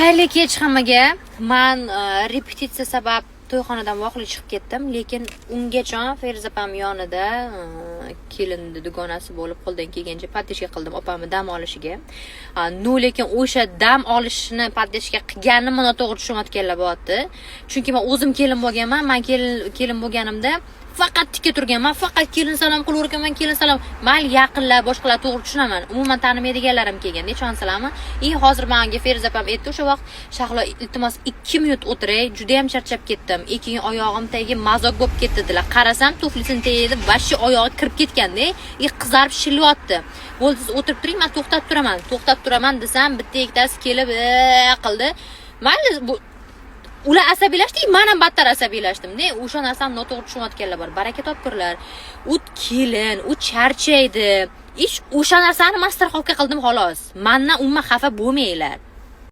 Xayrli kech hammaga. Men repetitsiya sabab to'yxonadan voqli chiqib ketdim, lekin ungacha Ferizapam yonida kelinni dugonasi bo'lib qo'ldan kelgancha paddeshka qildim opamni dam olishiga. Lekin o'sha dam olishni paddeshka qilganimni noto'g'ri tushunayotganlar bo'lyapti. Chunki men o'zim kelin bo'lganman. Men kelin bo'lganimda faqat tikka turganman, faqat kelin salom qilaverganman, kelin salom. Mayli yaqinlar, boshqalar to'g'ri tushunaman. Umuman tanimaydiganlarim kelgan. Nechonsilarmi? Hozir menga Ferizapam aytdi, o'sha vaqt Shahlo iltimos 2 minut o'tiray, juda ham charchab ketdim. Keyin oyog'im tagiga mazok bo'lib ketdi dedilar. Qarasam, tuflisini tagida vashi oyog'i kirib ketganda, qizarib shilyapti. Bo'ldi, siz o'tirib turing, men to'xtab turaman desam, bitta ikkitasi kelib qildi. Mayli bu ular asabiylashdi, men ham battar asabiylashdim-da. O'sha narsani noto'g'ri tushunayotganlar bor. Baraka topkurlar. U kelin, u charchaydi. O'sha narsani master xalqqa qildim xolos. Mendan umuman xafa bo'lmanglar.